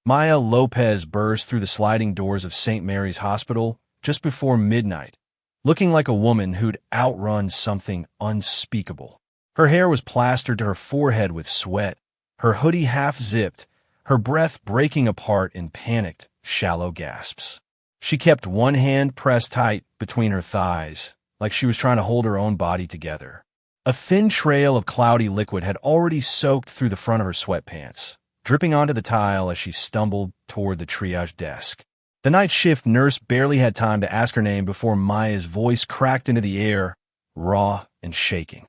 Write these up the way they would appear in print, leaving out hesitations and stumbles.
Maya Lopez burst through the sliding doors of St. Mary's Hospital just before midnight, looking like a woman who'd outrun something unspeakable. Her hair was plastered to her forehead with sweat, her hoodie half-zipped, her breath breaking apart in panicked, shallow gasps. She kept one hand pressed tight between her thighs, like she was trying to hold her own body together. A thin trail of cloudy liquid had already soaked through the front of her sweatpants, dripping onto the tile as she stumbled toward the triage desk. The night shift nurse barely had time to ask her name before Maya's voice cracked into the air, raw and shaking.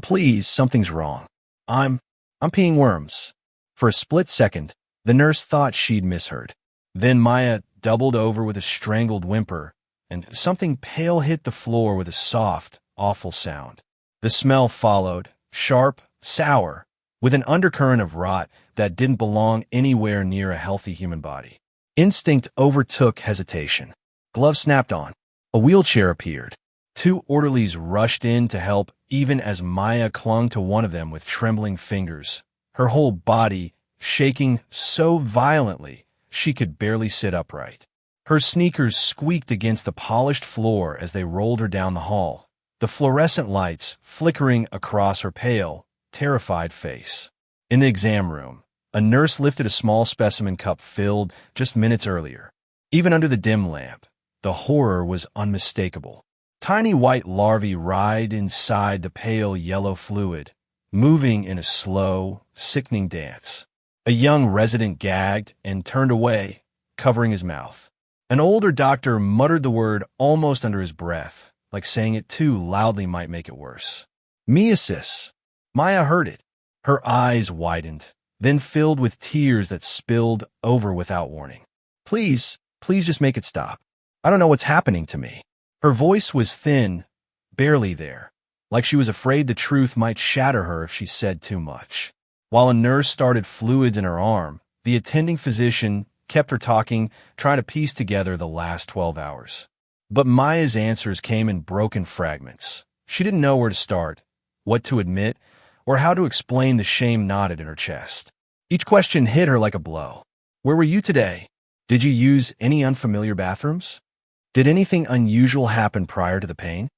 Please, something's wrong. I'm peeing worms." For a split second, the nurse thought she'd misheard. Then Maya doubled over with a strangled whimper, and something pale hit the floor with a soft, awful sound. The smell followed, sharp, sour, with an undercurrent of rot that didn't belong anywhere near a healthy human body. Instinct overtook hesitation. Gloves snapped on. A wheelchair appeared. Two orderlies rushed in to help, even as Maya clung to one of them with trembling fingers, her whole body shaking so violently she could barely sit upright. Her sneakers squeaked against the polished floor as they rolled her down the hall, the fluorescent lights flickering across her pale, terrified face. In the exam room, a nurse lifted a small specimen cup filled just minutes earlier. Even under the dim lamp, the horror was unmistakable. Tiny white larvae writhed inside the pale yellow fluid, moving in a slow, sickening dance. A young resident gagged and turned away, covering his mouth. An older doctor muttered the word almost under his breath, like saying it too loudly might make it worse. Meiosis. Maya heard it. Her eyes widened, then filled with tears that spilled over without warning. Please just make it stop. I don't know what's happening to me." Her voice was thin, barely there, like she was afraid the truth might shatter her if she said too much. While a nurse started fluids in her arm, the attending physician kept her talking, trying to piece together the last 12 hours. But Maya's answers came in broken fragments. She didn't know where to start, what to admit, or how to explain the shame knotted in her chest. Each question hit her like a blow. Where were you today? Did you use any unfamiliar bathrooms? Did anything unusual happen prior to the pain?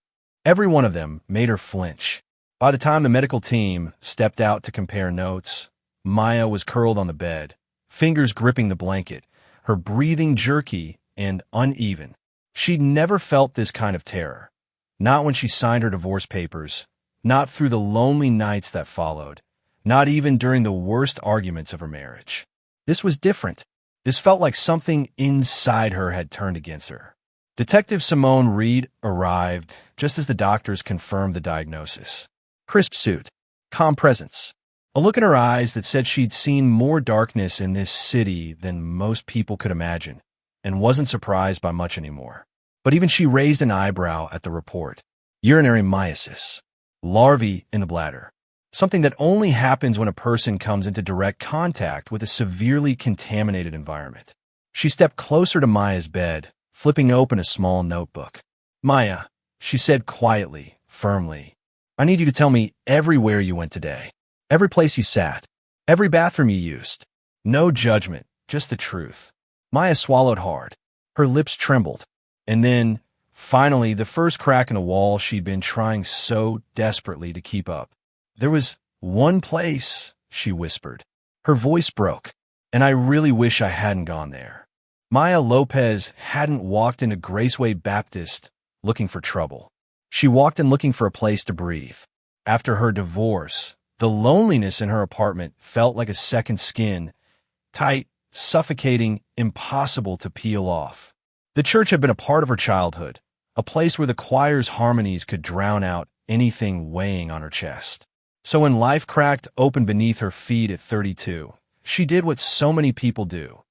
Every one of them made her flinch. By the time the medical team stepped out to compare notes, Maya was curled on the bed, fingers gripping the blanket, her breathing jerky and uneven. She'd never felt this kind of terror. Not when she signed her divorce papers, not through the lonely nights that followed, not even during the worst arguments of her marriage. This was different. This felt like something inside her had turned against her. Detective Simone Reed arrived just as the doctors confirmed the diagnosis. Crisp suit, calm presence, a look in her eyes that said she'd seen more darkness in this city than most people could imagine, and wasn't surprised by much anymore. But even she raised an eyebrow at the report. Urinary meiosis, larvae in the bladder, something that only happens when a person comes into direct contact with a severely contaminated environment. She stepped closer to Maya's bed, flipping open a small notebook. "Maya," she said quietly, firmly, "I need you to tell me everywhere you went today. Every place you sat. Every bathroom you used. No judgment, just the truth." Maya swallowed hard. Her lips trembled. And then, finally, the first crack in the wall she'd been trying so desperately to keep up. "There was one place," she whispered. Her voice broke. "And I really wish I hadn't gone there." Maya Lopez hadn't walked into Graceway Baptist looking for trouble. She walked in looking for a place to breathe. After her divorce, the loneliness in her apartment felt like a second skin, tight, suffocating, impossible to peel off. The church had been a part of her childhood, a place where the choir's harmonies could drown out anything weighing on her chest. So when life cracked open beneath her feet at 32, she did what so many people do.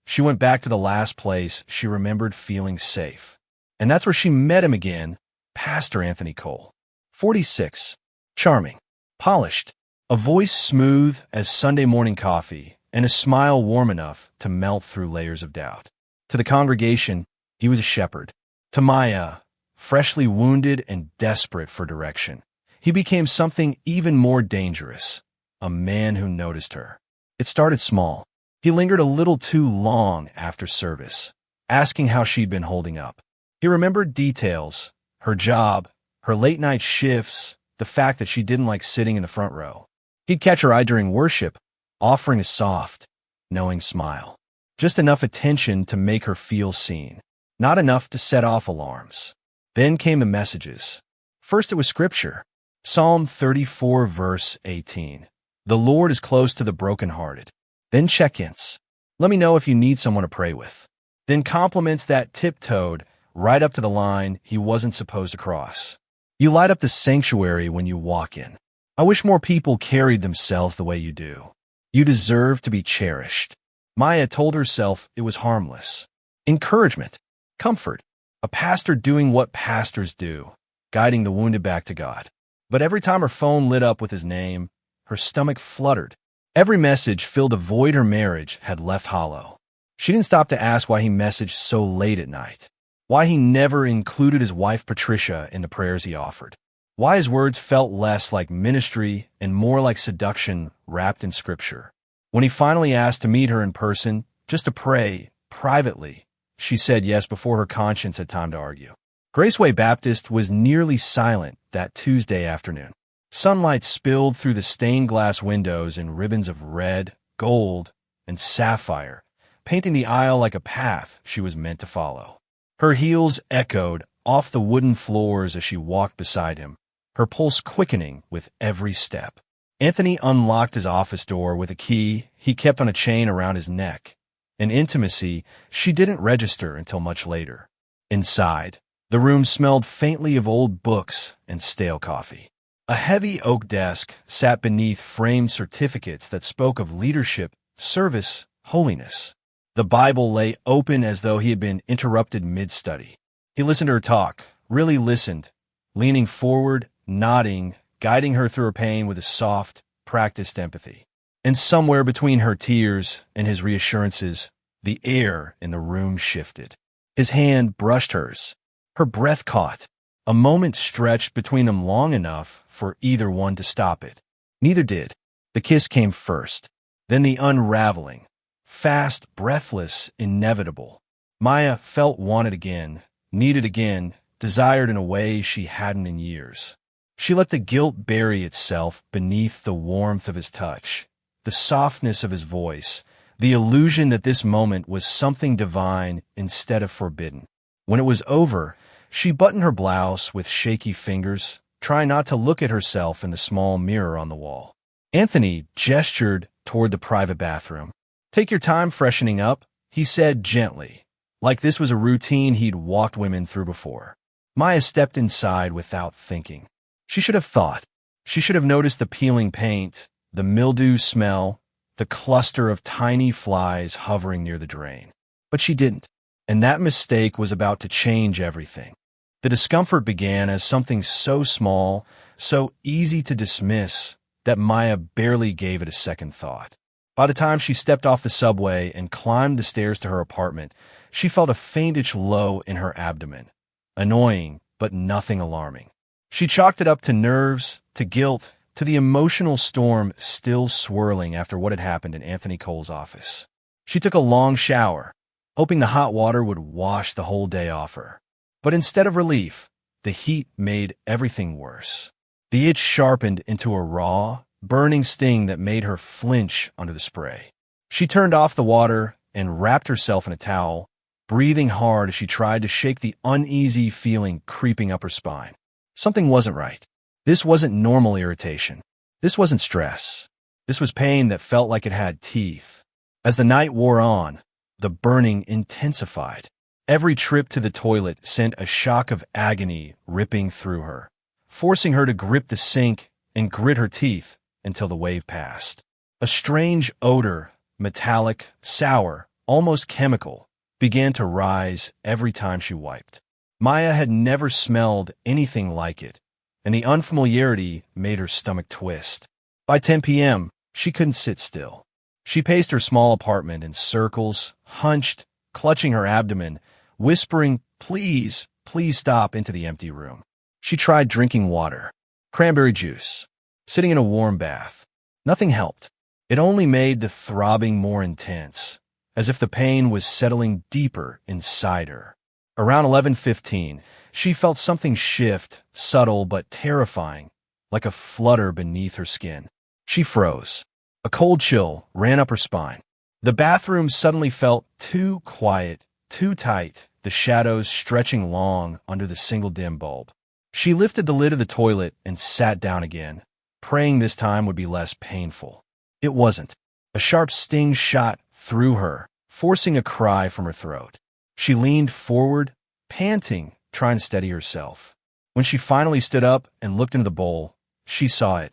She went back to the last place she remembered feeling safe. And that's where she met him again, Pastor Anthony Cole. 46, charming, polished, a voice smooth as Sunday morning coffee, and a smile warm enough to melt through layers of doubt. To the congregation, he was a shepherd. To Maya, freshly wounded and desperate for direction, he became something even more dangerous, a man who noticed her. It started small. He lingered a little too long after service, asking how she'd been holding up. He remembered details, her job, her late-night shifts, the fact that she didn't like sitting in the front row. He'd catch her eye during worship, offering a soft, knowing smile. Just enough attention to make her feel seen, not enough to set off alarms. Then came the messages. First it was scripture. Psalm 34 verse 18. The Lord is close to the brokenhearted. Then check-ins. Let me know if you need someone to pray with. Then compliments that tiptoed right up to the line he wasn't supposed to cross. You light up the sanctuary when you walk in. I wish more people carried themselves the way you do. You deserve to be cherished. Maya told herself it was harmless. Encouragement. Comfort. A pastor doing what pastors do, guiding the wounded back to God. But every time her phone lit up with his name, her stomach fluttered. Every message filled a void her marriage had left hollow. She didn't stop to ask why he messaged so late at night, why he never included his wife Patricia in the prayers he offered, why his words felt less like ministry and more like seduction wrapped in scripture. When he finally asked to meet her in person, just to pray, privately, she said yes before her conscience had time to argue. Graceway Baptist was nearly silent that Tuesday afternoon. Sunlight spilled through the stained glass windows in ribbons of red, gold, and sapphire, painting the aisle like a path she was meant to follow. Her heels echoed off the wooden floors as she walked beside him, her pulse quickening with every step. Anthony unlocked his office door with a key he kept on a chain around his neck, an intimacy she didn't register until much later. Inside, the room smelled faintly of old books and stale coffee. A heavy oak desk sat beneath framed certificates that spoke of leadership, service, holiness. The Bible lay open as though he had been interrupted mid-study. He listened to her talk, really listened, leaning forward, nodding, guiding her through her pain with a soft, practiced empathy. And somewhere between her tears and his reassurances, the air in the room shifted. His hand brushed hers. Her breath caught. A moment stretched between them long enough for either one to stop it. Neither did. The kiss came first, then the unraveling. Fast, breathless, inevitable. Maya felt wanted again, needed again, desired in a way she hadn't in years. She let the guilt bury itself beneath the warmth of his touch, the softness of his voice, the illusion that this moment was something divine instead of forbidden. When it was over, she buttoned her blouse with shaky fingers, trying not to look at herself in the small mirror on the wall. Anthony gestured toward the private bathroom. "Take your time freshening up," he said gently, like this was a routine he'd walked women through before. Maya stepped inside without thinking. She should have thought. She should have noticed the peeling paint, the mildew smell, the cluster of tiny flies hovering near the drain. But she didn't, and that mistake was about to change everything. The discomfort began as something so small, so easy to dismiss, that Maya barely gave it a second thought. By the time she stepped off the subway and climbed the stairs to her apartment, she felt a faintish low in her abdomen. Annoying, but nothing alarming. She chalked it up to nerves, to guilt, to the emotional storm still swirling after what had happened in Anthony Cole's office. She took a long shower, hoping the hot water would wash the whole day off her. But instead of relief, the heat made everything worse. The itch sharpened into a raw, burning sting that made her flinch under the spray. She turned off the water and wrapped herself in a towel, breathing hard as she tried to shake the uneasy feeling creeping up her spine. Something wasn't right. This wasn't normal irritation. This wasn't stress. This was pain that felt like it had teeth. As the night wore on, the burning intensified. Every trip to the toilet sent a shock of agony ripping through her, forcing her to grip the sink and grit her teeth until the wave passed. A strange odor, metallic, sour, almost chemical, began to rise every time she wiped. Maya had never smelled anything like it, and the unfamiliarity made her stomach twist. By 10 p.m., she couldn't sit still. She paced her small apartment in circles, hunched, clutching her abdomen, whispering, "Please, please stop," into the empty room. She tried drinking water, cranberry juice, sitting in a warm bath. Nothing helped. It only made the throbbing more intense, as if the pain was settling deeper inside her. Around 11:15, she felt something shift, subtle but terrifying, like a flutter beneath her skin. She froze. A cold chill ran up her spine. The bathroom suddenly felt too quiet, too tight, the shadows stretching long under the single dim bulb. She lifted the lid of the toilet and sat down again, praying this time would be less painful. It wasn't. A sharp sting shot through her, forcing a cry from her throat. She leaned forward, panting, trying to steady herself. When she finally stood up and looked into the bowl, she saw it,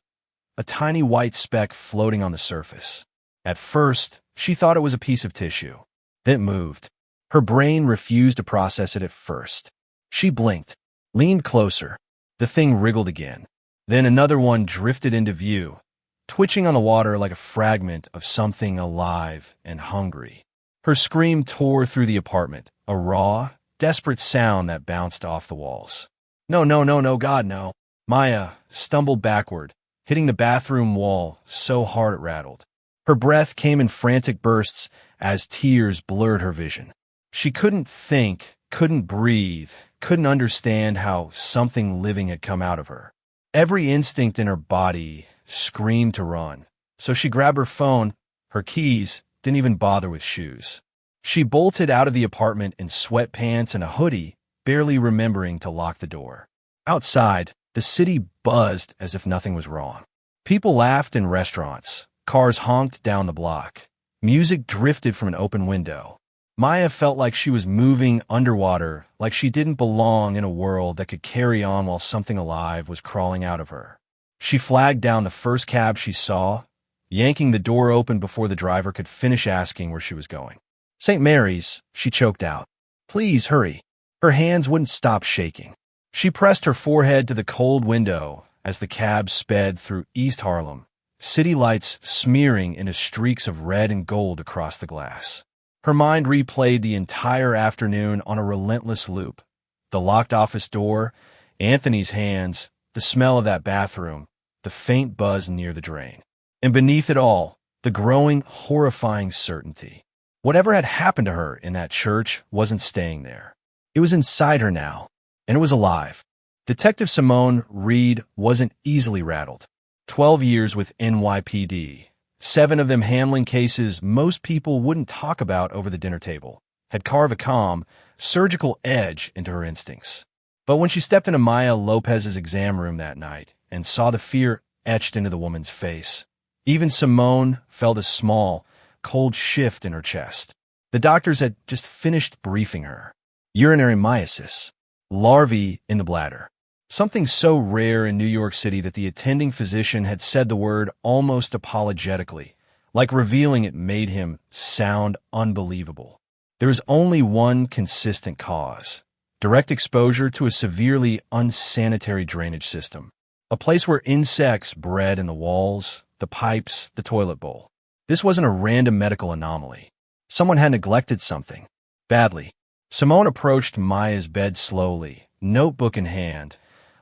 a tiny white speck floating on the surface. At first, she thought it was a piece of tissue. Then it moved. Her brain refused to process it at first. She blinked, leaned closer. The thing wriggled again. Then another one drifted into view, twitching on the water like a fragment of something alive and hungry. Her scream tore through the apartment, a raw, desperate sound that bounced off the walls. No, no, no, no, God, no. Maya stumbled backward, hitting the bathroom wall so hard it rattled. Her breath came in frantic bursts as tears blurred her vision. She couldn't think, couldn't breathe, couldn't understand how something living had come out of her. Every instinct in her body screamed to run, so she grabbed her phone, her keys, didn't even bother with shoes. She bolted out of the apartment in sweatpants and a hoodie, barely remembering to lock the door. Outside, the city buzzed as if nothing was wrong. People laughed in restaurants. Cars honked down the block. Music drifted from an open window. Maya felt like she was moving underwater, like she didn't belong in a world that could carry on while something alive was crawling out of her. She flagged down the first cab she saw, yanking the door open before the driver could finish asking where she was going. St. Mary's, she choked out. Please hurry. Her hands wouldn't stop shaking. She pressed her forehead to the cold window as the cab sped through East Harlem, city lights smearing into streaks of red and gold across the glass. Her mind replayed the entire afternoon on a relentless loop. The locked office door, Anthony's hands, the smell of that bathroom, the faint buzz near the drain. And beneath it all, the growing, horrifying certainty. Whatever had happened to her in that church wasn't staying there. It was inside her now, and it was alive. Detective Simone Reed wasn't easily rattled. 12 years with NYPD, 7 of them handling cases most people wouldn't talk about over the dinner table, had carved a calm, surgical edge into her instincts. But when she stepped into Maya Lopez's exam room that night and saw the fear etched into the woman's face, even Simone felt a small, cold shift in her chest. The doctors had just finished briefing her. Urinary myosis, larvae in the bladder. Something so rare in New York City that the attending physician had said the word almost apologetically, like revealing it made him sound unbelievable. There is only one consistent cause: direct exposure to a severely unsanitary drainage system, a place where insects bred in the walls, the pipes, the toilet bowl. This wasn't a random medical anomaly. Someone had neglected something. Badly. Simone approached Maya's bed slowly, notebook in hand,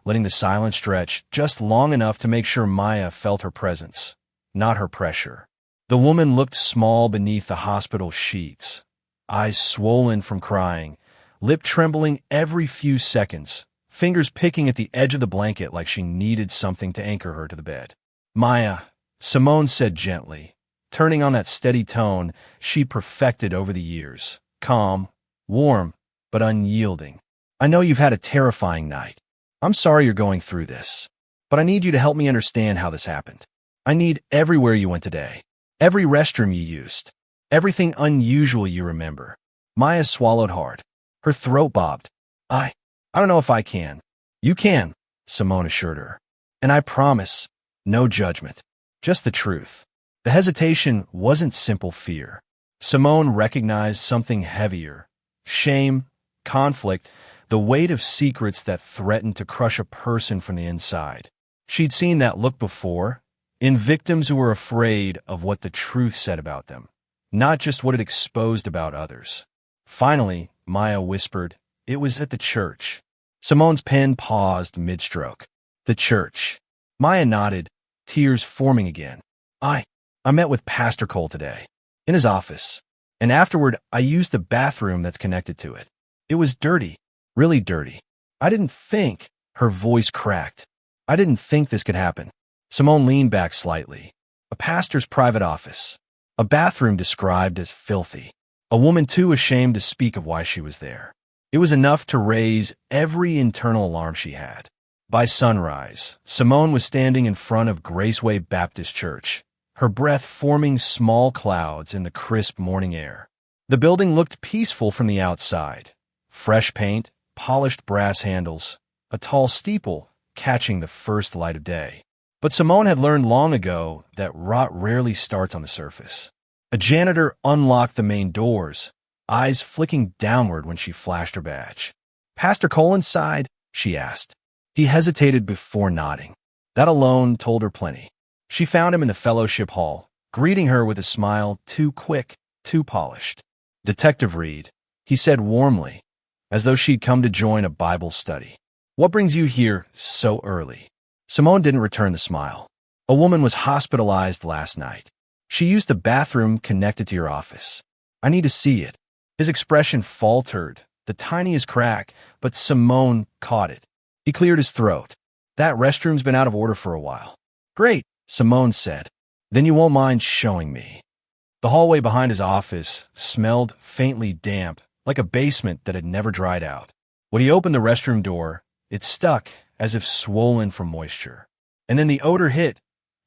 letting the silence stretch just long enough to make sure Maya felt her presence, not her pressure. The woman looked small beneath the hospital sheets, eyes swollen from crying, lip trembling every few seconds, fingers picking at the edge of the blanket like she needed something to anchor her to the bed. Maya, Simone said gently, turning on that steady tone she perfected over the years, calm, warm, but unyielding. I know you've had a terrifying night. I'm sorry you're going through this, but I need you to help me understand how this happened. I need everywhere you went today, every restroom you used, everything unusual you remember. Maya swallowed hard. Her throat bobbed. I don't know if I can. You can, Simone assured her. And I promise, no judgment, just the truth. The hesitation wasn't simple fear. Simone recognized something heavier: shame, conflict, the weight of secrets that threatened to crush a person from the inside. She'd seen that look before, in victims who were afraid of what the truth said about them, not just what it exposed about others. Finally, Maya whispered, "It was at the church." Simone's pen paused mid-stroke. The church. Maya nodded, tears forming again. I met with Pastor Cole today, in his office, and afterward I used the bathroom that's connected to it. It was dirty, really dirty. I didn't think, her voice cracked. I didn't think this could happen. Simone leaned back slightly. A pastor's private office. A bathroom described as filthy. A woman too ashamed to speak of why she was there. It was enough to raise every internal alarm she had. By sunrise, Simone was standing in front of Graceway Baptist Church, her breath forming small clouds in the crisp morning air. The building looked peaceful from the outside. Fresh paint, polished brass handles, a tall steeple catching the first light of day. But Simone had learned long ago that rot rarely starts on the surface. A janitor unlocked the main doors, eyes flicking downward when she flashed her badge. "Pastor Cole inside?" she asked. He hesitated before nodding. That alone told her plenty. She found him in the fellowship hall, greeting her with a smile too quick, too polished. "Detective Reed," he said warmly, as though she'd come to join a Bible study. "What brings you here so early?" Simone didn't return the smile. "A woman was hospitalized last night. She used the bathroom connected to your office. I need to see it." His expression faltered, the tiniest crack, but Simone caught it. He cleared his throat. "That restroom's been out of order for a while." "Great," Simone said. "Then you won't mind showing me." The hallway behind his office smelled faintly damp, like a basement that had never dried out. When he opened the restroom door, it stuck as if swollen from moisture. And then the odor hit,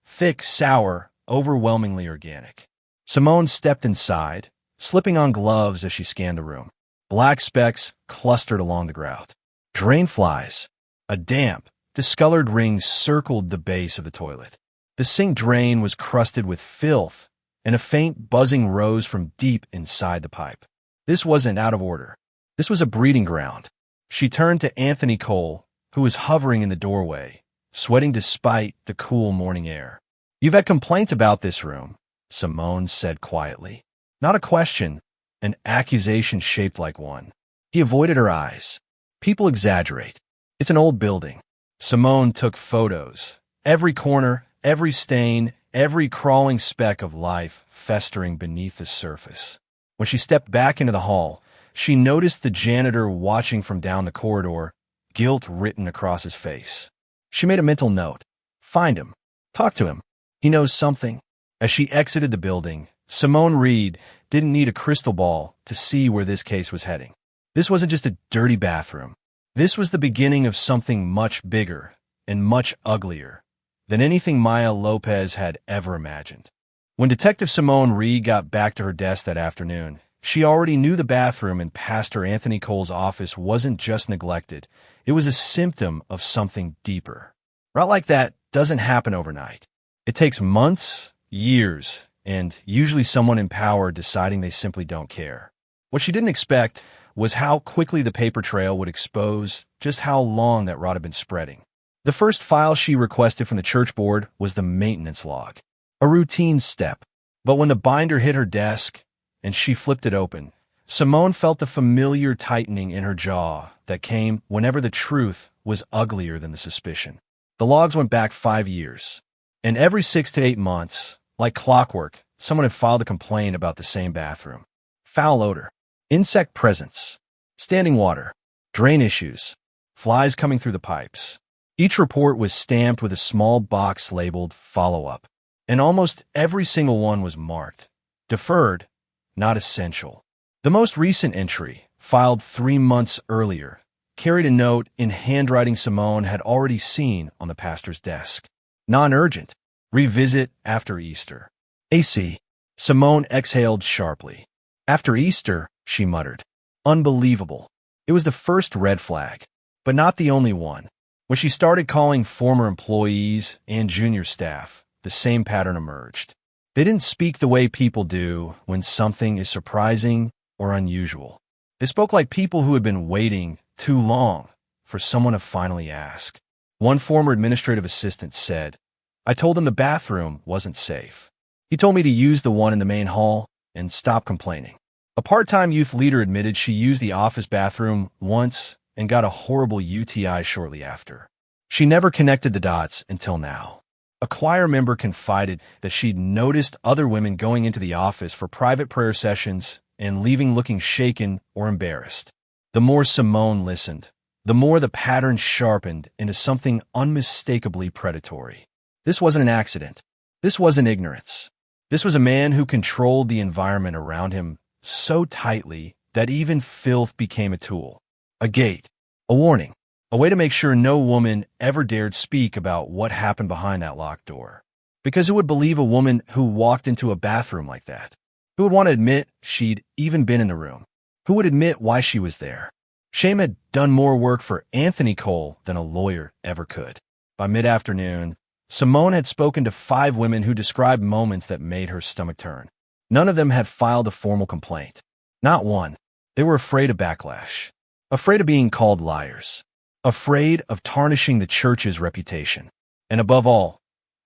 thick, sour, overwhelmingly organic. Simone stepped inside, slipping on gloves as she scanned the room. Black specks clustered along the grout. Drain flies. A damp, discolored ring circled the base of the toilet. The sink drain was crusted with filth, and a faint buzzing rose from deep inside the pipe. This wasn't out of order. This was a breeding ground. She turned to Anthony Cole, who was hovering in the doorway, sweating despite the cool morning air. "You've had complaints about this room," Simone said quietly. Not a question, an accusation shaped like one. He avoided her eyes. "People exaggerate. It's an old building." Simone took photos. Every corner, every stain, every crawling speck of life festering beneath the surface. When she stepped back into the hall, she noticed the janitor watching from down the corridor, guilt written across his face. She made a mental note. Find him. Talk to him. He knows something. As she exited the building, Simone Reed didn't need a crystal ball to see where this case was heading. This wasn't just a dirty bathroom. This was the beginning of something much bigger and much uglier than anything Maya Lopez had ever imagined. When Detective Simone Reed got back to her desk that afternoon, she already knew the bathroom in Pastor Anthony Cole's office wasn't just neglected. It was a symptom of something deeper. Rot like that doesn't happen overnight. It takes months, years, and usually someone in power deciding they simply don't care. What she didn't expect was how quickly the paper trail would expose just how long that rot had been spreading. The first file she requested from the church board was the maintenance log, a routine step. But when the binder hit her desk and she flipped it open, Simone felt the familiar tightening in her jaw that came whenever the truth was uglier than the suspicion. The logs went back 5 years, and every 6 to 8 months, like clockwork, someone had filed a complaint about the same bathroom. Foul odor, insect presence, standing water, drain issues, flies coming through the pipes. Each report was stamped with a small box labeled follow-up, and almost every single one was marked deferred, not essential. The most recent entry, filed 3 months earlier, carried a note in handwriting Simone had already seen on the pastor's desk. Non-urgent. Revisit after Easter. AC. Simone exhaled sharply. After Easter, she muttered. Unbelievable. It was the first red flag, but not the only one. When she started calling former employees and junior staff, the same pattern emerged. They didn't speak the way people do when something is surprising or unusual. They spoke like people who had been waiting too long for someone to finally ask. One former administrative assistant said, "I told him the bathroom wasn't safe. He told me to use the one in the main hall and stop complaining." A part-time youth leader admitted she used the office bathroom once and got a horrible UTI shortly after. She never connected the dots until now. A choir member confided that she'd noticed other women going into the office for private prayer sessions and leaving looking shaken or embarrassed. The more Simone listened, the more the pattern sharpened into something unmistakably predatory. This wasn't an accident. This wasn't ignorance. This was a man who controlled the environment around him so tightly that even filth became a tool, a gate, a warning, a way to make sure no woman ever dared speak about what happened behind that locked door. Because who would believe a woman who walked into a bathroom like that? Who would want to admit she'd even been in the room? Who would admit why she was there? Shame had done more work for Anthony Cole than a lawyer ever could. By mid-afternoon, Simone had spoken to 5 women who described moments that made her stomach turn. None of them had filed a formal complaint. Not one. They were afraid of backlash. Afraid of being called liars. Afraid of tarnishing the church's reputation. And above all,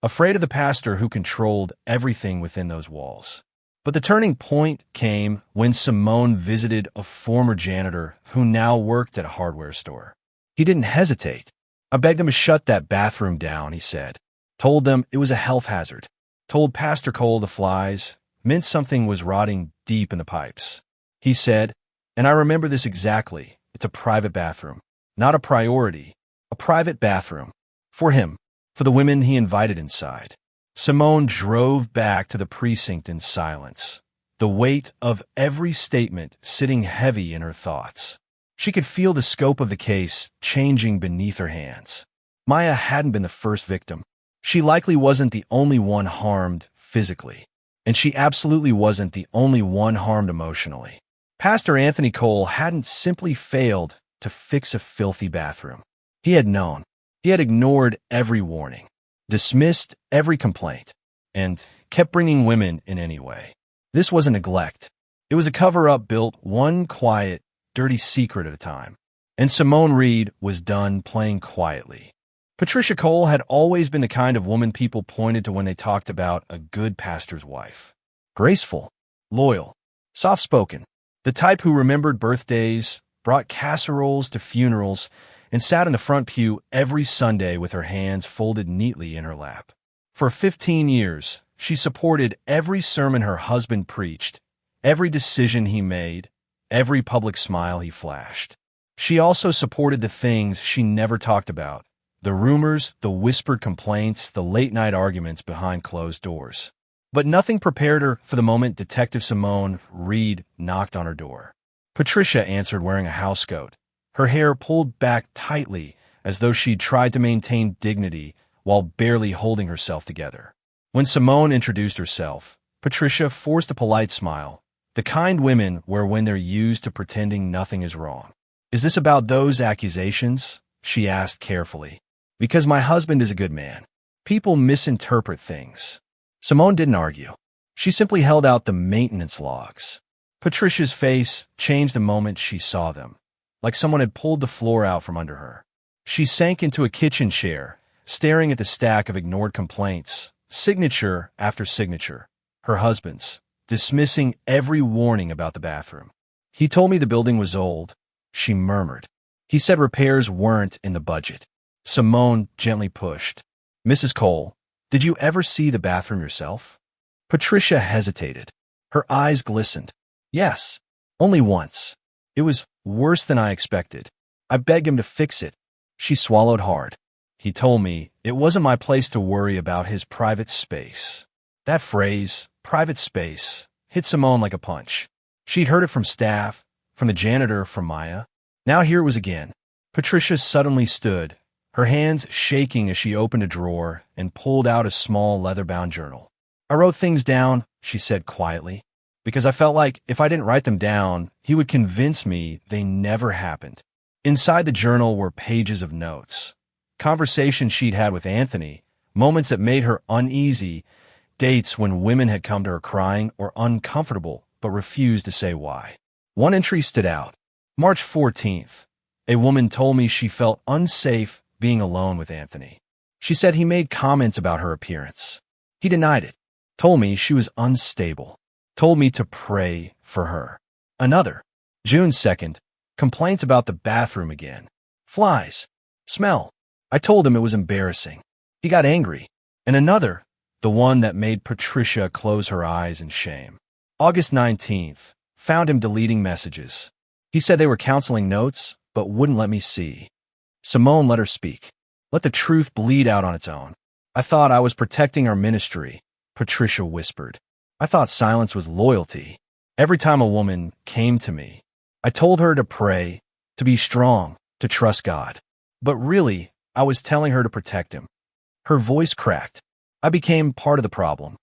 afraid of the pastor who controlled everything within those walls. But the turning point came when Simone visited a former janitor who now worked at a hardware store. He didn't hesitate. I begged him to shut that bathroom down, he said. Told them it was a health hazard. Told Pastor Cole the flies meant something was rotting deep in the pipes. He said, and I remember this exactly, it's a private bathroom. Not a priority. A private bathroom. For him. For the women he invited inside. Simone drove back to the precinct in silence, the weight of every statement sitting heavy in her thoughts. She could feel the scope of the case changing beneath her hands. Maya hadn't been the first victim. She likely wasn't the only one harmed physically, and she absolutely wasn't the only one harmed emotionally. Pastor Anthony Cole hadn't simply failed to fix a filthy bathroom. He had known. He had ignored every warning, dismissed every complaint, and kept bringing women in anyway. This wasn't neglect. It was a cover-up built one quiet, dirty secret at a time. And Simone Reed was done playing quietly. Patricia Cole had always been the kind of woman people pointed to when they talked about a good pastor's wife. Graceful, loyal, soft-spoken, the type who remembered birthdays, brought casseroles to funerals, and sat in the front pew every Sunday with her hands folded neatly in her lap. For 15 years, she supported every sermon her husband preached, every decision he made, every public smile he flashed. She also supported the things she never talked about, the rumors, the whispered complaints, the late-night arguments behind closed doors. But nothing prepared her for the moment Detective Simone Reed knocked on her door. Patricia answered wearing a housecoat, her hair pulled back tightly as though she'd tried to maintain dignity while barely holding herself together. When Simone introduced herself, Patricia forced a polite smile, the kind women wear when they're used to pretending nothing is wrong. "Is this about those accusations?" she asked carefully. "Because my husband is a good man. People misinterpret things." Simone didn't argue. She simply held out the maintenance logs. Patricia's face changed the moment she saw them, like someone had pulled the floor out from under her. She sank into a kitchen chair, staring at the stack of ignored complaints, signature after signature, her husband's, dismissing every warning about the bathroom. "He told me the building was old," she murmured. "He said repairs weren't in the budget." Simone gently pushed. "Mrs. Cole, did you ever see the bathroom yourself?" Patricia hesitated. Her eyes glistened. "Yes, only once. It was worse than I expected. I begged him to fix it." She swallowed hard. "He told me it wasn't my place to worry about his private space." That phrase, private space, hit Simone like a punch. She'd heard it from staff, from the janitor, from Maya. Now here it was again. Patricia suddenly stood, her hands shaking as she opened a drawer and pulled out a small leather-bound journal. "I wrote things down," she said quietly, "because I felt like if I didn't write them down, he would convince me they never happened." Inside the journal were pages of notes, conversations she'd had with Anthony, moments that made her uneasy, dates when women had come to her crying or uncomfortable but refused to say why. One entry stood out. March 14th. A woman told me she felt unsafe being alone with Anthony. She said he made comments about her appearance. He denied it. Told me she was unstable. Told me to pray for her. Another. June 2nd. Complaints about the bathroom again. Flies. Smell. I told him it was embarrassing. He got angry. and another, the one that made Patricia close her eyes in shame. August 19th, found him deleting messages. He said they were counseling notes, but wouldn't let me see. Simone let her speak. Let the truth bleed out on its own. I thought I was protecting our ministry, Patricia whispered. I thought silence was loyalty. Every time a woman came to me, I told her to pray, to be strong, to trust God. But really, I was telling her to protect him. Her voice cracked. I became part of the problem.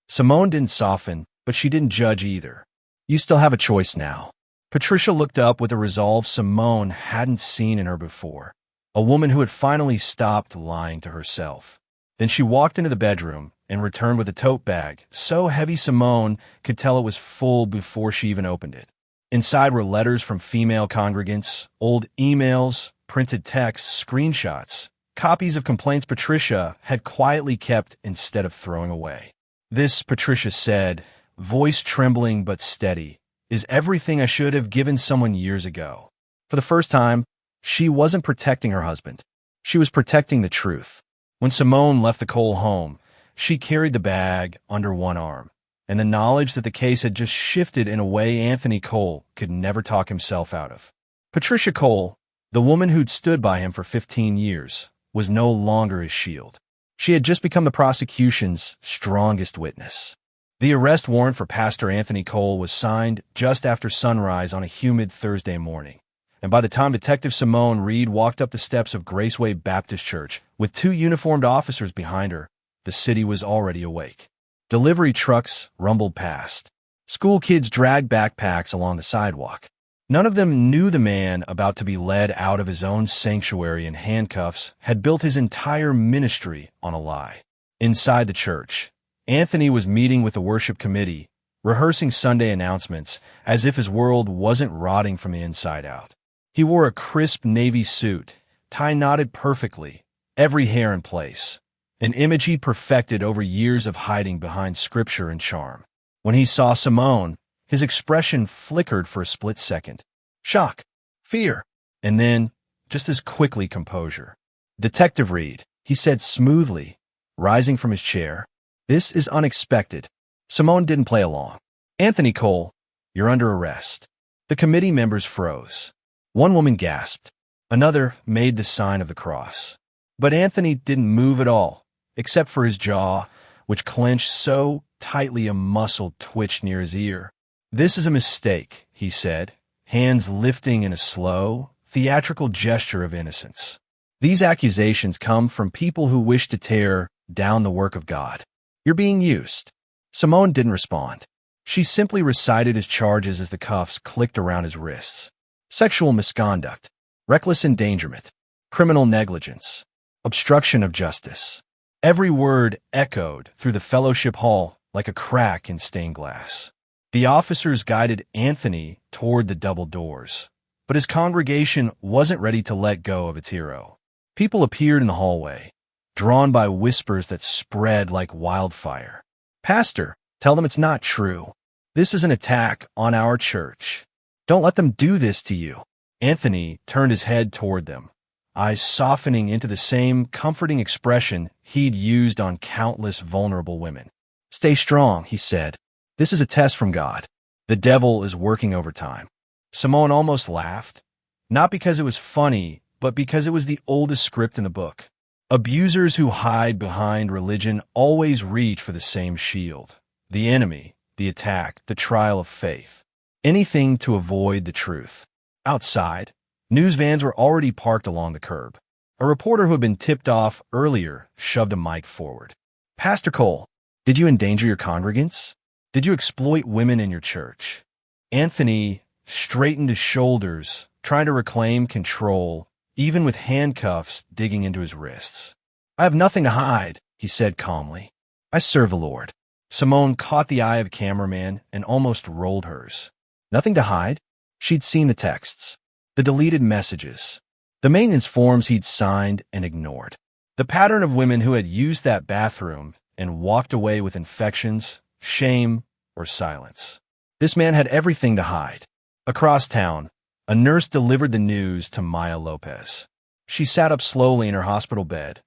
Simone didn't soften, but she didn't judge either. You still have a choice now. Patricia looked up with a resolve Simone hadn't seen in her before. A woman who had finally stopped lying to herself. Then she walked into the bedroom and returned with a tote bag, so heavy Simone could tell it was full before she even opened it. Inside were letters from female congregants, old emails, printed texts, screenshots, copies of complaints Patricia had quietly kept instead of throwing away. This, Patricia said, voice trembling but steady, is everything I should have given someone years ago. For the first time, she wasn't protecting her husband. She was protecting the truth. When Simone left the Cole home, she carried the bag under one arm, and the knowledge that the case had just shifted in a way Anthony Cole could never talk himself out of. Patricia Cole, the woman who'd stood by him for 15 years, was no longer his shield. She had just become the prosecution's strongest witness. The arrest warrant for Pastor Anthony Cole was signed just after sunrise on a humid Thursday morning, and by the time Detective Simone Reed walked up the steps of Graceway Baptist Church with 2 uniformed officers behind her, the city was already awake. Delivery trucks rumbled past. School kids dragged backpacks along the sidewalk. None of them knew the man about to be led out of his own sanctuary in handcuffs had built his entire ministry on a lie. Inside the church, Anthony was meeting with the worship committee, rehearsing Sunday announcements as if his world wasn't rotting from the inside out. He wore a crisp navy suit, tie knotted perfectly, every hair in place, an image he'd perfected over years of hiding behind scripture and charm. When he saw Simone, his expression flickered for a split second. Shock, fear, and then, just as quickly, composure. Detective Reed, he said smoothly, rising from his chair. This is unexpected. Simone didn't play along. Anthony Cole, you're under arrest. The committee members froze. One woman gasped. Another made the sign of the cross. But Anthony didn't move at all, except for his jaw, which clenched so tightly a muscle twitched near his ear. This is a mistake, he said, hands lifting in a slow, theatrical gesture of innocence. These accusations come from people who wish to tear down the work of God. You're being used. Simone didn't respond. She simply recited his charges as the cuffs clicked around his wrists. Sexual misconduct, reckless endangerment, criminal negligence, obstruction of justice. Every word echoed through the fellowship hall like a crack in stained glass. The officers guided Anthony toward the double doors, but his congregation wasn't ready to let go of its hero. People appeared in the hallway, drawn by whispers that spread like wildfire. Pastor, tell them it's not true. This is an attack on our church. Don't let them do this to you. Anthony turned his head toward them, eyes softening into the same comforting expression he'd used on countless vulnerable women. Stay strong, he said. This is a test from God. The devil is working overtime. Simone almost laughed, not because it was funny, but because it was the oldest script in the book. Abusers who hide behind religion always reach for the same shield. The enemy, the attack, the trial of faith. Anything to avoid the truth. Outside, news vans were already parked along the curb. A reporter who had been tipped off earlier shoved a mic forward. Pastor Cole, did you endanger your congregants? Did you exploit women in your church? Anthony straightened his shoulders, trying to reclaim control, even with handcuffs digging into his wrists. I have nothing to hide, he said calmly. I serve the Lord. Simone caught the eye of the cameraman and almost rolled hers. Nothing to hide? She'd seen the texts, the deleted messages, the maintenance forms he'd signed and ignored. The pattern of women who had used that bathroom and walked away with infections, shame, or silence. This man had everything to hide. Across town, a nurse delivered the news to Maya Lopez. She sat up slowly in her hospital bed,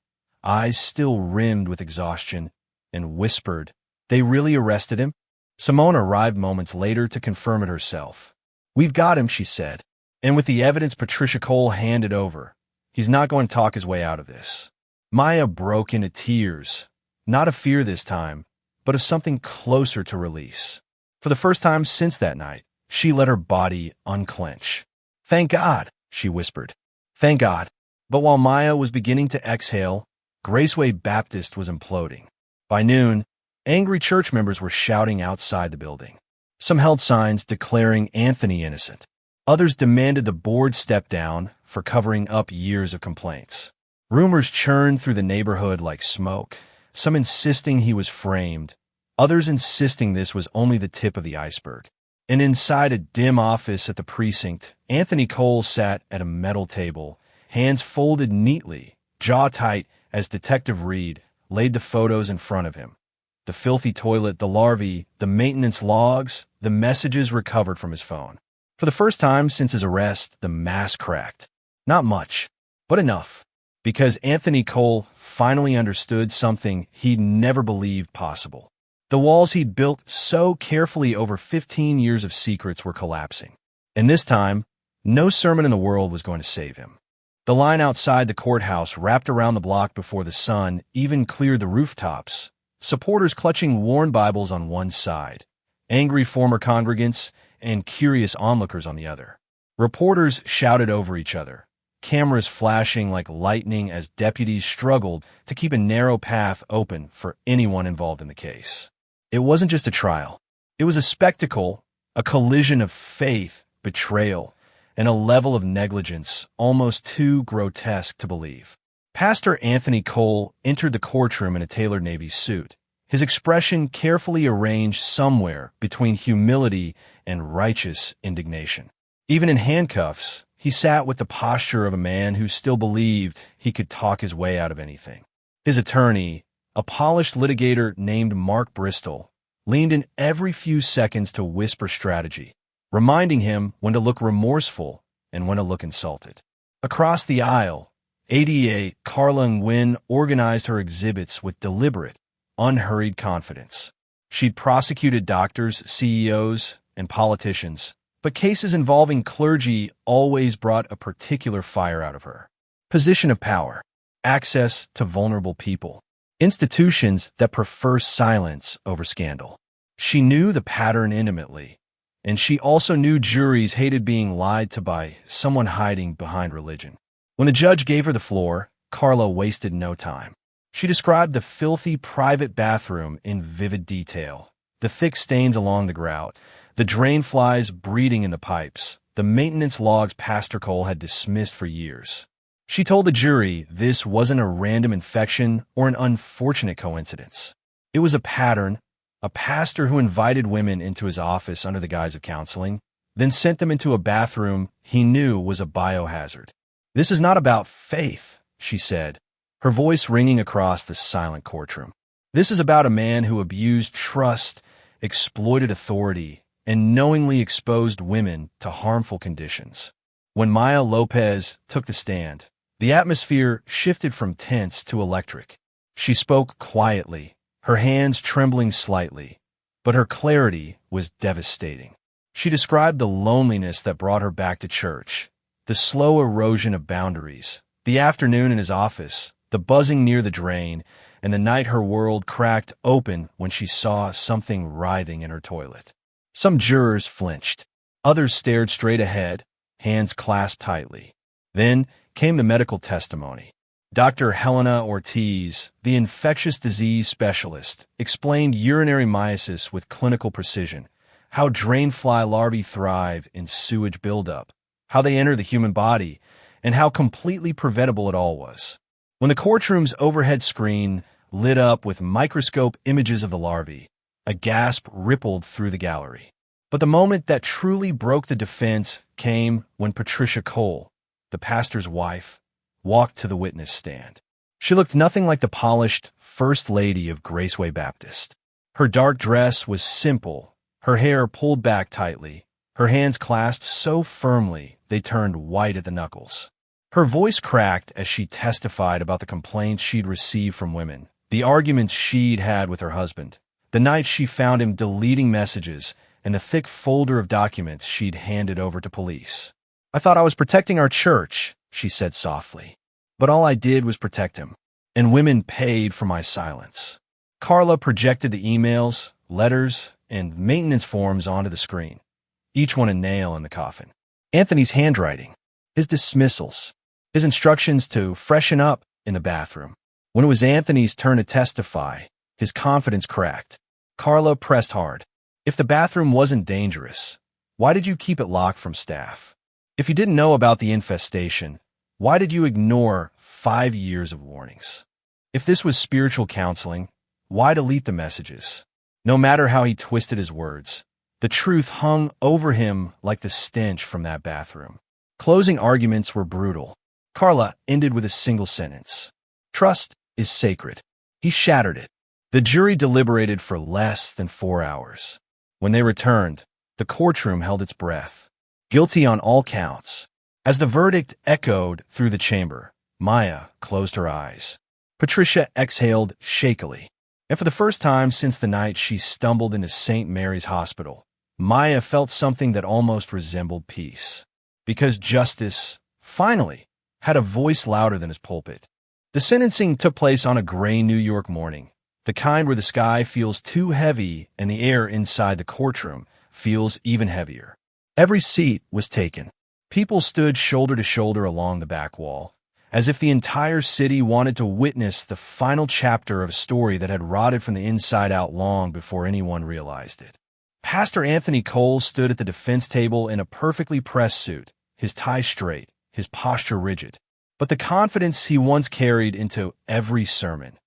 eyes still rimmed with exhaustion, and whispered, "They really arrested him?" Simone arrived moments later to confirm it herself. "We've got him," she said. "And with the evidence Patricia Cole handed over, he's not going to talk his way out of this." Maya broke into tears, not of fear this time, but of something closer to release. For the first time since that night, she let her body unclench. "Thank God," she whispered. "Thank God." But while Maya was beginning to exhale, Graceway Baptist was imploding. By noon, angry church members were shouting outside the building. Some held signs declaring Anthony innocent. Others demanded the board step down for covering up years of complaints. Rumors churned through the neighborhood like smoke, some insisting he was framed, others insisting this was only the tip of the iceberg. And inside a dim office at the precinct, Anthony Cole sat at a metal table, hands folded neatly, jaw tight, as Detective Reed laid the photos in front of him. The filthy toilet, the larvae, the maintenance logs, the messages recovered from his phone. For the first time since his arrest, the mask cracked. Not much, but enough. Because Anthony Cole finally understood something he'd never believed possible. The walls he'd built so carefully over 15 years of secrets were collapsing. And this time, no sermon in the world was going to save him. The line outside the courthouse wrapped around the block before the sun even cleared the rooftops, supporters clutching worn Bibles on one side, angry former congregants, and curious onlookers on the other. Reporters shouted over each other, cameras flashing like lightning as deputies struggled to keep a narrow path open for anyone involved in the case. It wasn't just a trial. It was a spectacle, a collision of faith, betrayal, and a level of negligence almost too grotesque to believe. Pastor Anthony Cole entered the courtroom in a tailored navy suit, his expression carefully arranged somewhere between humility and righteous indignation. Even in handcuffs, he sat with the posture of a man who still believed he could talk his way out of anything. His attorney, a polished litigator named Mark Bristol, leaned in every few seconds to whisper strategy, reminding him when to look remorseful and when to look insulted. Across the aisle, ADA Carla Nguyen organized her exhibits with deliberate, unhurried confidence. She'd prosecuted doctors, CEOs, and politicians, but cases involving clergy always brought a particular fire out of her. Position of power, access to vulnerable people, institutions that prefer silence over scandal. She knew the pattern intimately, and she also knew juries hated being lied to by someone hiding behind religion. When the judge gave her the floor, Carla wasted no time. She described the filthy private bathroom in vivid detail, the thick stains along the grout, the drain flies breeding in the pipes, the maintenance logs Pastor Cole had dismissed for years. She told the jury this wasn't a random infection or an unfortunate coincidence. It was a pattern, a pastor who invited women into his office under the guise of counseling, then sent them into a bathroom he knew was a biohazard. "This is not about faith," she said, her voice ringing across the silent courtroom. "This is about a man who abused trust, exploited authority, and knowingly exposed women to harmful conditions." When Maya Lopez took the stand, the atmosphere shifted from tense to electric. She spoke quietly, her hands trembling slightly, but her clarity was devastating. She described the loneliness that brought her back to church, the slow erosion of boundaries, the afternoon in his office, the buzzing near the drain, and the night her world cracked open when she saw something writhing in her toilet. Some jurors flinched. Others stared straight ahead, hands clasped tightly. Then came the medical testimony. Dr. Helena Ortiz, the infectious disease specialist, explained urinary myitis with clinical precision, how drainfly larvae thrive in sewage buildup, how they enter the human body, and how completely preventable it all was. When the courtroom's overhead screen lit up with microscope images of the larvae, a gasp rippled through the gallery. But the moment that truly broke the defense came when Patricia Cole, the pastor's wife, walked to the witness stand. She looked nothing like the polished First Lady of Graceway Baptist. Her dark dress was simple, her hair pulled back tightly, her hands clasped so firmly they turned white at the knuckles. Her voice cracked as she testified about the complaints she'd received from women, the arguments she'd had with her husband, the night she found him deleting messages, and the thick folder of documents she'd handed over to police. "I thought I was protecting our church," she said softly. "But all I did was protect him, and women paid for my silence." Carla projected the emails, letters, and maintenance forms onto the screen, each one a nail in the coffin. Anthony's handwriting, his dismissals, his instructions to freshen up in the bathroom. When it was Anthony's turn to testify, his confidence cracked. Carla pressed hard. "If the bathroom wasn't dangerous, why did you keep it locked from staff? If you didn't know about the infestation, why did you ignore 5 years of warnings? If this was spiritual counseling, why delete the messages?" No matter how he twisted his words, the truth hung over him like the stench from that bathroom. Closing arguments were brutal. Carla ended with a single sentence. "Trust is sacred." He shattered it. The jury deliberated for less than 4 hours. When they returned, the courtroom held its breath. Guilty on all counts. As the verdict echoed through the chamber, Maya closed her eyes. Patricia exhaled shakily. And for the first time since the night she stumbled into St. Mary's Hospital, Maya felt something that almost resembled peace. Because justice, finally, had a voice louder than his pulpit. The sentencing took place on a gray New York morning, the kind where the sky feels too heavy and the air inside the courtroom feels even heavier. Every seat was taken. People stood shoulder to shoulder along the back wall, as if the entire city wanted to witness the final chapter of a story that had rotted from the inside out long before anyone realized it. Pastor Anthony Cole stood at the defense table in a perfectly pressed suit, his tie straight, his posture rigid. But the confidence he once carried into every sermon,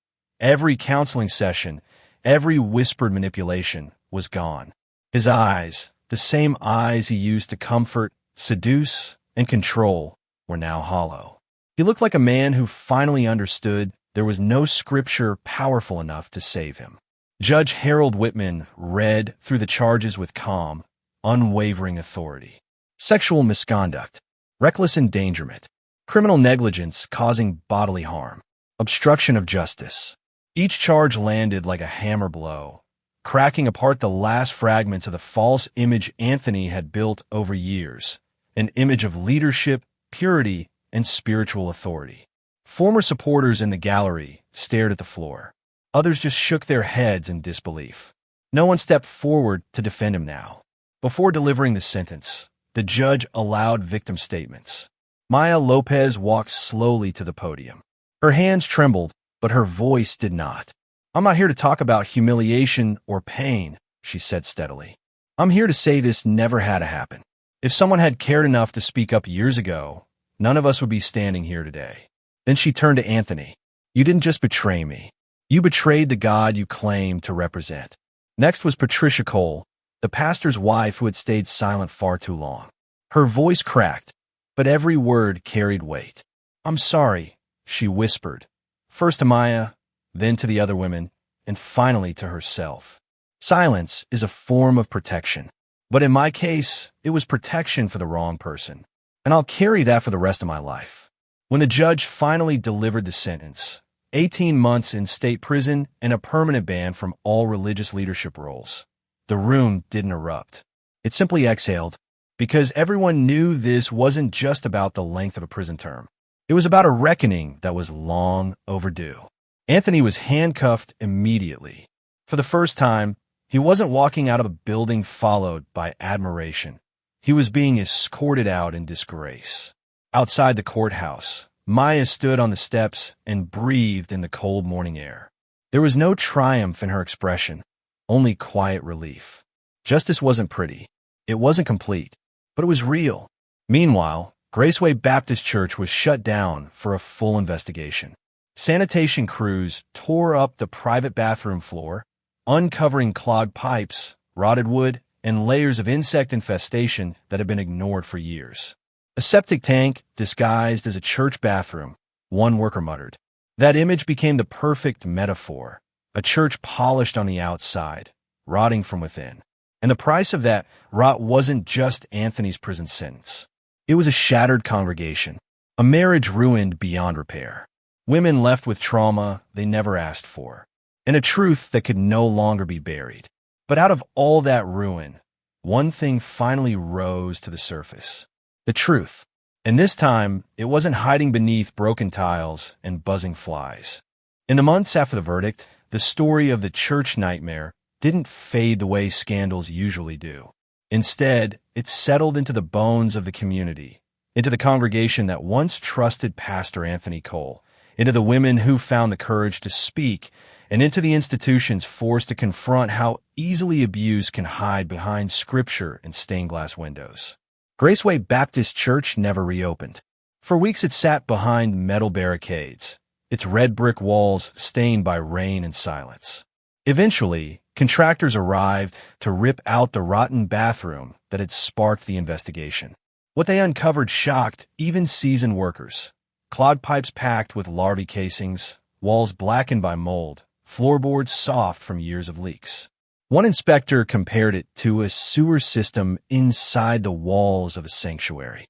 every counseling session, every whispered manipulation was gone. His eyes, the same eyes he used to comfort, seduce, and control, were now hollow. He looked like a man who finally understood there was no scripture powerful enough to save him. Judge Harold Whitman read through the charges with calm, unwavering authority. Sexual misconduct, reckless endangerment, criminal negligence causing bodily harm, obstruction of justice. Each charge landed like a hammer blow, cracking apart the last fragments of the false image Anthony had built over years, an image of leadership, purity, and spiritual authority. Former supporters in the gallery stared at the floor. Others just shook their heads in disbelief. No one stepped forward to defend him now. Before delivering the sentence, the judge allowed victim statements. Maya Lopez walked slowly to the podium. Her hands trembled, but her voice did not. "I'm not here to talk about humiliation or pain," she said steadily. "I'm here to say this never had to happen. If someone had cared enough to speak up years ago, none of us would be standing here today." Then she turned to Anthony. "You didn't just betray me. You betrayed the God you claimed to represent." Next was Patricia Cole, the pastor's wife who had stayed silent far too long. Her voice cracked, but every word carried weight. "I'm sorry," she whispered, first to Maya, then to the other women, and finally to herself. Silence is a form of protection, but in my case, it was protection for the wrong person, and I'll carry that for the rest of my life. When the judge finally delivered the sentence, 18 months in state prison and a permanent ban from all religious leadership roles, the room didn't erupt. It simply exhaled, because everyone knew this wasn't just about the length of a prison term. It was about a reckoning that was long overdue. Anthony was handcuffed immediately. For the first time, he wasn't walking out of a building followed by admiration. He was being escorted out in disgrace. Outside the courthouse, Maya stood on the steps and breathed in the cold morning air. There was no triumph in her expression, only quiet relief. Justice wasn't pretty. It wasn't complete, but it was real. Meanwhile, Graceway Baptist Church was shut down for a full investigation. Sanitation crews tore up the private bathroom floor, uncovering clogged pipes, rotted wood, and layers of insect infestation that had been ignored for years. "A septic tank disguised as a church bathroom," one worker muttered. That image became the perfect metaphor. A church polished on the outside, rotting from within. And the price of that rot wasn't just Anthony's prison sentence. It was a shattered congregation, A marriage ruined beyond repair. Women left with trauma they never asked for, and a truth that could no longer be buried. But out of all that ruin, one thing finally rose to the surface. The truth. And this time, it wasn't hiding beneath broken tiles and buzzing flies. In the months after the verdict, the story of the church nightmare didn't fade the way scandals usually do. Instead, it settled into the bones of the community, into the congregation that once trusted Pastor Anthony Cole, into the women who found the courage to speak, and into the institutions forced to confront how easily abuse can hide behind scripture and stained glass windows. Graceway Baptist Church never reopened. For weeks it sat behind metal barricades, its red brick walls stained by rain and silence. Eventually, contractors arrived to rip out the rotten bathroom that had sparked the investigation. What they uncovered shocked even seasoned workers. Clogged pipes packed with larvae casings, walls blackened by mold, floorboards soft from years of leaks. One inspector compared it to a sewer system inside the walls of a sanctuary.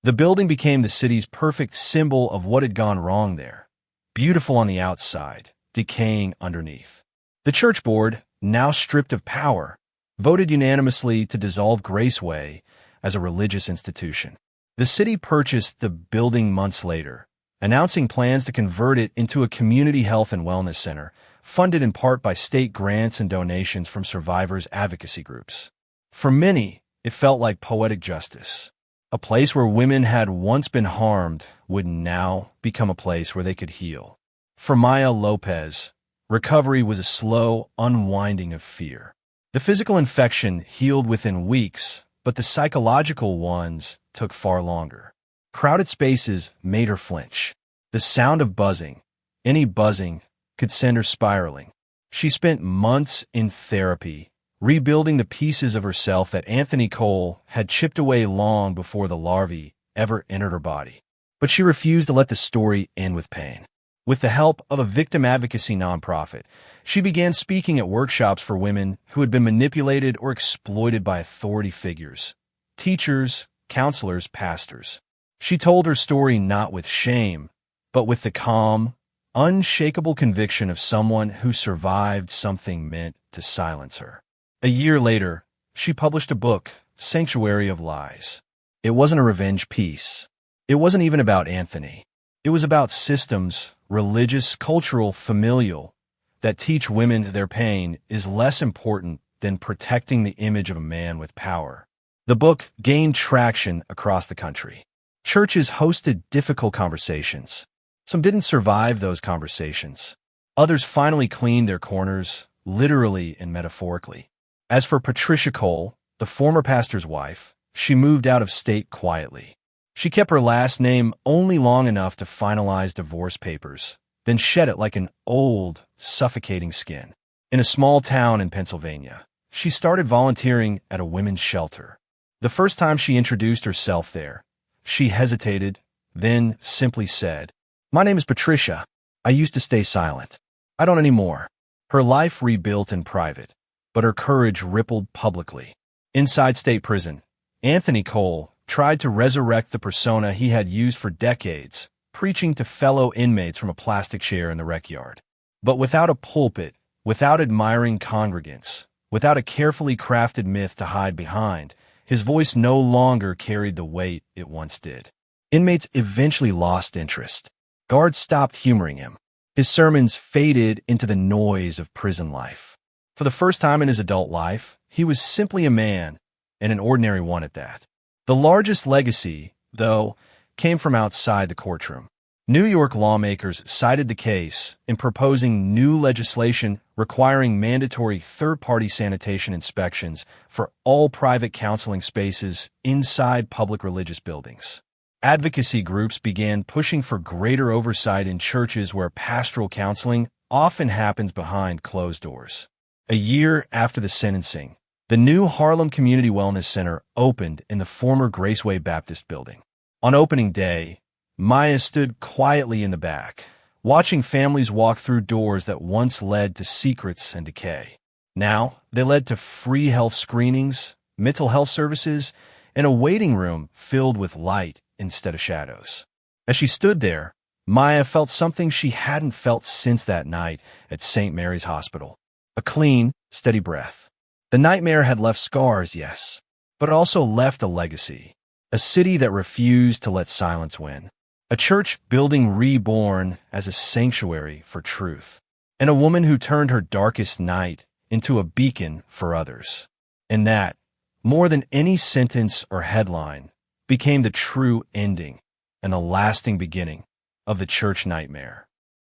The building became the city's perfect symbol of what had gone wrong there. Beautiful on the outside, decaying underneath. The church board, now stripped of power, voted unanimously to dissolve Graceway as a religious institution. The city purchased the building months later, announcing plans to convert it into a community health and wellness center, funded in part by state grants and donations from survivors' advocacy groups. For many, it felt like poetic justice. A place where women had once been harmed would now become a place where they could heal. For Maya Lopez, recovery was a slow unwinding of fear. The physical infection healed within weeks, but the psychological ones took far longer. Crowded spaces made her flinch. The sound of buzzing, any buzzing, could send her spiraling. She spent months in therapy, rebuilding the pieces of herself that Anthony Cole had chipped away long before the larvae ever entered her body. But she refused to let the story end with pain. With the help of a victim advocacy nonprofit, she began speaking at workshops for women who had been manipulated or exploited by authority figures, teachers, counselors, pastors. She told her story not with shame, but with the calm, unshakable conviction of someone who survived something meant to silence her. A year later, she published a book, Sanctuary of Lies. It wasn't a revenge piece. It wasn't even about Anthony. It was about systems, religious, cultural, familial, that teach women their pain is less important than protecting the image of a man with power. The book gained traction across the country. Churches hosted difficult conversations. Some didn't survive those conversations. Others finally cleaned their corners, literally and metaphorically. As for Patricia Cole, the former pastor's wife, she moved out of state quietly. She kept her last name only long enough to finalize divorce papers, then shed it like an old, suffocating skin. In a small town in Pennsylvania, she started volunteering at a women's shelter. The first time she introduced herself there, she hesitated, then simply said, "My name is Patricia. I used to stay silent. I don't anymore." Her life rebuilt in private, but her courage rippled publicly. Inside state prison, Anthony Cole tried to resurrect the persona he had used for decades, preaching to fellow inmates from a plastic chair in the rec yard. But without a pulpit, without admiring congregants, without a carefully crafted myth to hide behind, his voice no longer carried the weight it once did. Inmates eventually lost interest. Guards stopped humoring him. His sermons faded into the noise of prison life. For the first time in his adult life, he was simply a man, and an ordinary one at that. The largest legacy, though, came from outside the courtroom. New York lawmakers cited the case in proposing new legislation requiring mandatory third-party sanitation inspections for all private counseling spaces inside public religious buildings. Advocacy groups began pushing for greater oversight in churches where pastoral counseling often happens behind closed doors. A year after the sentencing, the new Harlem Community Wellness Center opened in the former Graceway Baptist building. On opening day, Maya stood quietly in the back, watching families walk through doors that once led to secrets and decay. Now, they led to free health screenings, mental health services, and a waiting room filled with light instead of shadows. As she stood there, Maya felt something she hadn't felt since that night at St. Mary's Hospital. A clean, steady breath. The nightmare had left scars, yes, but also left a legacy. A city that refused to let silence win. A church building reborn as a sanctuary for truth. And a woman who turned her darkest night into a beacon for others. And that, more than any sentence or headline, became the true ending and the lasting beginning of the church nightmare.